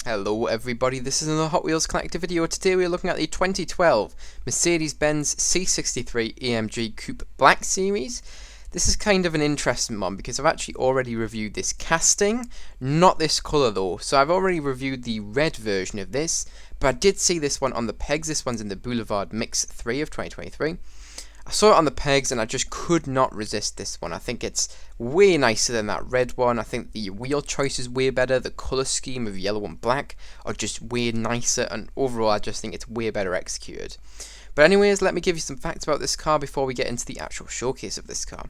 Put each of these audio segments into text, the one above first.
Hello everybody, this is another Hot Wheels Collector video. Today we are looking at the 2012 Mercedes-Benz C63 AMG Coupe Black Series. This is kind of an interesting one because I've actually already reviewed this casting, not this colour though. So I've already reviewed the red version of this, but I did see this one on the pegs. This one's in the Boulevard Mix 3 of 2023. I saw it on the pegs and I just could not resist this one. I think it's way nicer than that red one. I think the wheel choice is way better. The colour scheme of yellow and black are just way nicer, and overall I just think it's way better executed. But anyways, let me give you some facts about this car before we get into the actual showcase of this car.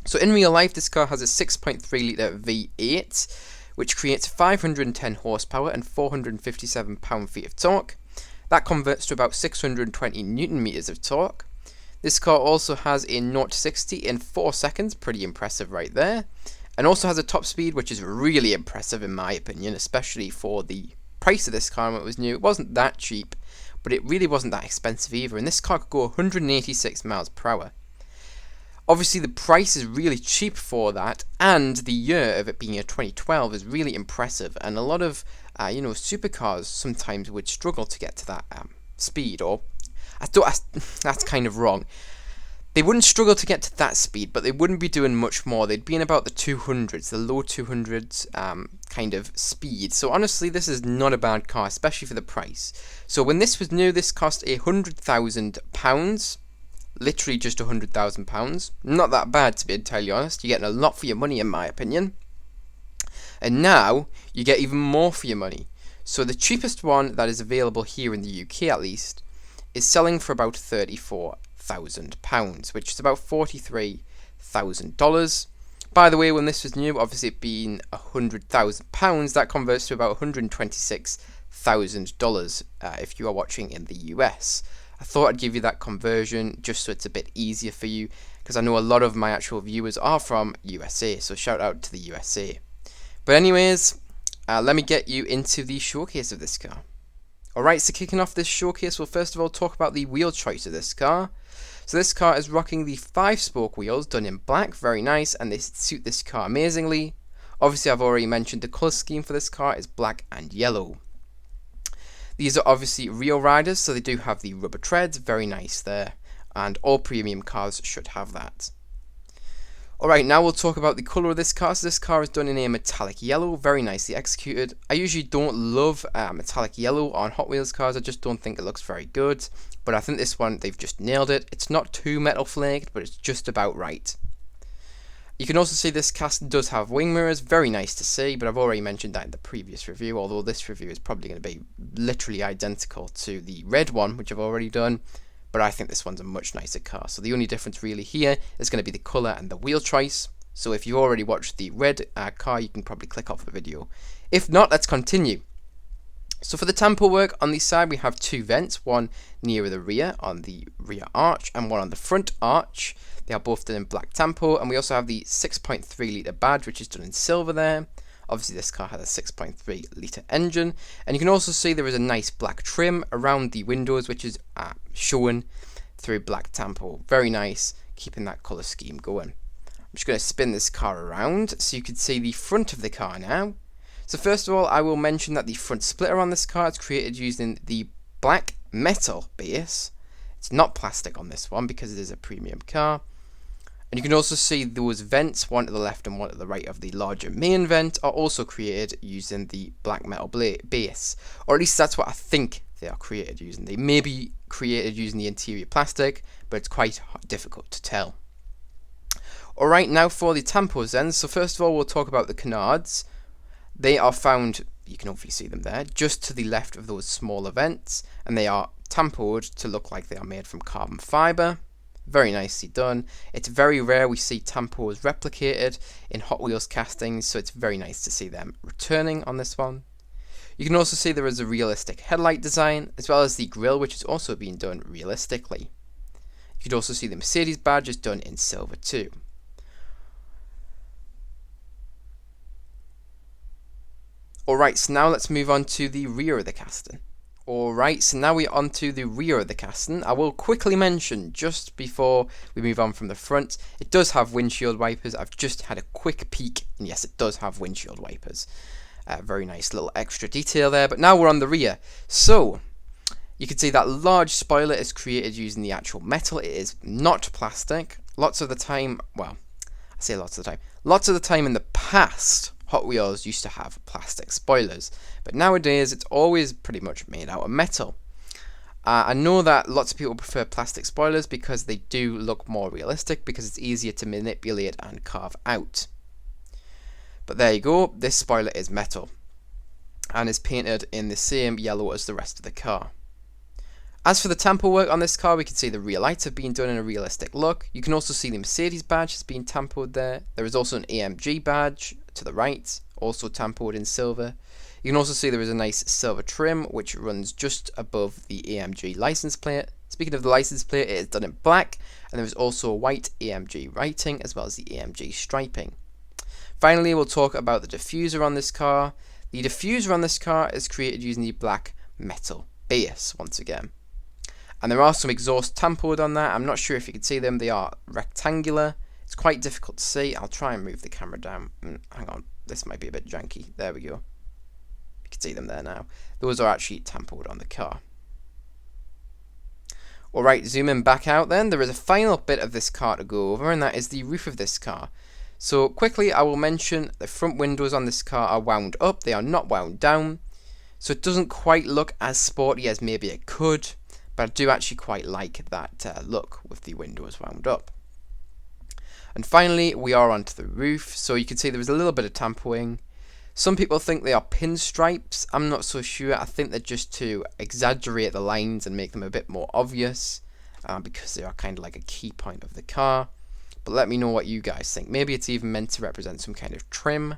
So in real life, this car has a 6.3 litre V8, which creates 510 horsepower and 457 pound-feet of torque. That converts to about 620 newton meters of torque. This car also has a 0 to 60 in 4 seconds, pretty impressive right there, and also has a top speed which is really impressive in my opinion, especially for the price of this car when it was new. It wasn't that cheap, but it really wasn't that expensive either, and this car could go 186 miles per hour. Obviously the price is really cheap for that, and the year of it being a 2012 is really impressive, and a lot of supercars sometimes would struggle to get to that speed, or that's kind of wrong. They wouldn't struggle to get to that speed, but they wouldn't be doing much more. They'd be in about the 200s, the low 200s kind of speed. So honestly, this is not a bad car, especially for the price. So when this was new, this cost £100,000. Literally just £100,000. Not that bad, to be entirely honest. You're getting a lot for your money, in my opinion. And now, you get even more for your money. So the cheapest one that is available here in the UK, at least, is selling for about £34,000, which is about $43,000. By the way, when this was new, obviously it being £100,000, that converts to about $126,000 if you are watching in the US. I thought I'd give you that conversion just so it's a bit easier for you, because I know a lot of my actual viewers are from USA, so shout out to the USA. But anyways, let me get you into the showcase of this car. Alright, so kicking off this showcase, we'll first of all talk about the wheel choice of this car. So this car is rocking the 5-spoke wheels done in black, very nice, and they suit this car amazingly. Obviously I've already mentioned the colour scheme for this car is black and yellow. These are obviously real riders, so they do have the rubber treads, very nice there, and all premium cars should have that. Alright, now we'll talk about the colour of this car. So this car is done in a metallic yellow, very nicely executed. I usually don't love metallic yellow on Hot Wheels cars, I just don't think it looks very good. But I think this one, they've just nailed it. It's not too metal flaked, but it's just about right. You can also see this casting does have wing mirrors, very nice to see, but I've already mentioned that in the previous review, although this review is probably going to be literally identical to the red one, which I've already done. But I think this one's a much nicer car. So the only difference really here is going to be the colour and the wheel choice. So if you already watched the red car, you can probably click off the video. If not, let's continue. So for the tampo work, on the side we have 2 vents, one near the rear on the rear arch and one on the front arch. They are both done in black tampo, and we also have the 6.3 litre badge, which is done in silver there. Obviously this car has a 6.3 litre engine, and you can also see there is a nice black trim around the windows, which is shown through black tampo. Very nice, keeping that colour scheme going. I'm just going to spin this car around so you can see the front of the car now. So first of all, I will mention that the front splitter on this car is created using the black metal base. It's not plastic on this one because it is a premium car. And you can also see those vents, one to the left and one to the right of the larger main vent, are also created using the black metal base. Or at least that's what I think they are created using. They may be created using the interior plastic, but it's quite difficult to tell. Alright, now for the tampos then. So first of all, we'll talk about the canards. They are found, you can hopefully see them there, just to the left of those smaller vents. And they are tampoed to look like they are made from carbon fibre. Very nicely done. It's very rare we see tampos replicated in Hot Wheels castings, so it's very nice to see them returning on this one. You can also see there is a realistic headlight design, as well as the grille, which is also being done realistically. You can also see the Mercedes badge is done in silver too. Alright, so now let's move on to the rear of the casting. Alright, so now we're on to the rear of the casting. I will quickly mention, just before we move on from the front, it does have windshield wipers. I've just had a quick peek, and yes, it does have windshield wipers. Very nice little extra detail there. But now we're on the rear. So you can see that large spoiler is created using the actual metal. It is not plastic. Lots of the time, well, I say lots of the time. Lots of the time in the past, Hot Wheels used to have plastic spoilers. But nowadays, it's always pretty much made out of metal. I know that lots of people prefer plastic spoilers because they do look more realistic, because it's easier to manipulate and carve out. But there you go, this spoiler is metal and is painted in the same yellow as the rest of the car. As for the tamper work on this car, we can see the rear lights have been done in a realistic look. You can also see the Mercedes badge has been tampered there. There is also an AMG badge to the right, also tampered in silver. You can also see there is a nice silver trim which runs just above the AMG license plate. Speaking of the license plate, it is done in black, and there is also white AMG writing as well as the AMG striping. Finally, we'll talk about the diffuser on this car. The diffuser on this car is created using the black metal base once again. And there are some exhaust tampered on that. I'm not sure if you can see them. They are rectangular. It's quite difficult to see. I'll try and move the camera down. Hang on, this might be a bit janky. There we go. You can see them there now. Those are actually tampered on the car. Alright, zooming back out then. There is a final bit of this car to go over, and that is the roof of this car. So quickly, I will mention the front windows on this car are wound up. They are not wound down. So it doesn't quite look as sporty as maybe it could. But I do actually quite like that look with the windows wound up. And finally, we are onto the roof. So you can see there is a little bit of tampering. Some people think they are pinstripes. I'm not so sure. I think they're just to exaggerate the lines and make them a bit more obvious, because they are kind of like a key point of the car. But let me know what you guys think. Maybe it's even meant to represent some kind of trim.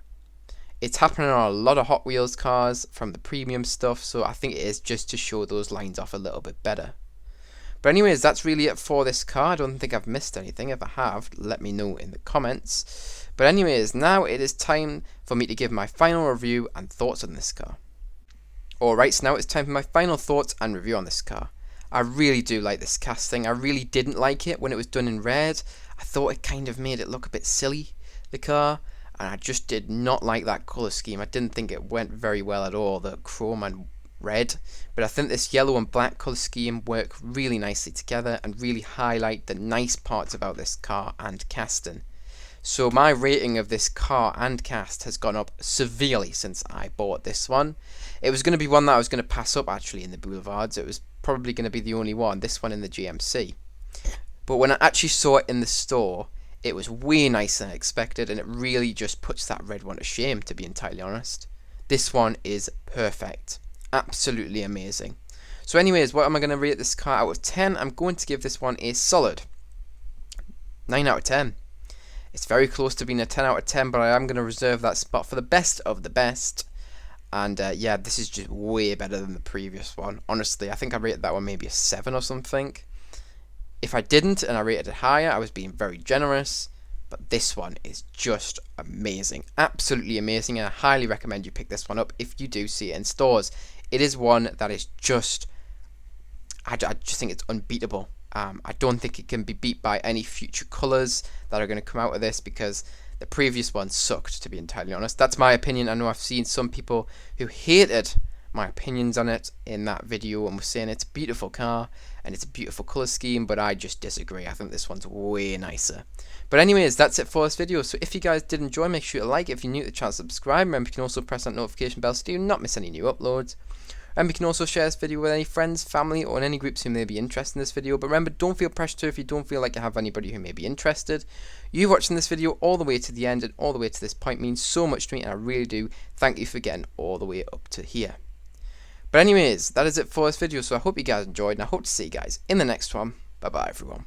It's happening on a lot of Hot Wheels cars from the premium stuff, so I think it is just to show those lines off a little bit better. But anyways, that's really it for this car. I don't think I've missed anything. If I have, let me know in the comments. But anyways, now it is time for me to give my final review and thoughts on this car. Alright, so now it's time for my final thoughts and review on this car. I really do like this casting. I really didn't like it when it was done in red. I thought it kind of made it look a bit silly, the car. And I just did not like that colour scheme. I didn't think it went very well at all, the chrome and red. But I think this yellow and black colour scheme work really nicely together and really highlight the nice parts about this car and casting. So my rating of this car and cast has gone up severely since I bought this one. It was going to be one that I was going to pass up actually in the Boulevards. It was probably going to be the only one, this one in the GMC. But when I actually saw it in the store, it was way nicer than I expected, and it really just puts that red one to shame, to be entirely honest. This one is perfect. Absolutely amazing. So anyways, what am I going to rate this car out of 10? I'm going to give this one a solid 9 out of 10. It's very close to being a 10 out of 10, but I am going to reserve that spot for the best of the best. And yeah, this is just way better than the previous one. Honestly, I think I rated that one maybe a 7 or something. If I didn't and I rated it higher, I was being very generous. But this one is just amazing. Absolutely amazing. And I highly recommend you pick this one up if you do see it in stores. It is one that is just, I just think it's unbeatable. I don't think it can be beat by any future colours that are going to come out of this, because the previous one sucked, to be entirely honest. That's my opinion. I know I've seen some people who hated my opinions on it in that video and were saying it's a beautiful car and it's a beautiful colour scheme, but I just disagree. I think this one's way nicer. But anyways, that's it for this video. So if you guys did enjoy, make sure to like it. If you're new to the channel, subscribe. Remember, you can also press that notification bell so you do not miss any new uploads. And you can also share this video with any friends, family, or in any groups who may be interested in this video. But remember, don't feel pressured to if you don't feel like you have anybody who may be interested. You watching this video all the way to the end and all the way to this point means so much to me, and I really do thank you for getting all the way up to here. But anyways, that is it for this video, so I hope you guys enjoyed, and I hope to see you guys in the next one. Bye bye everyone.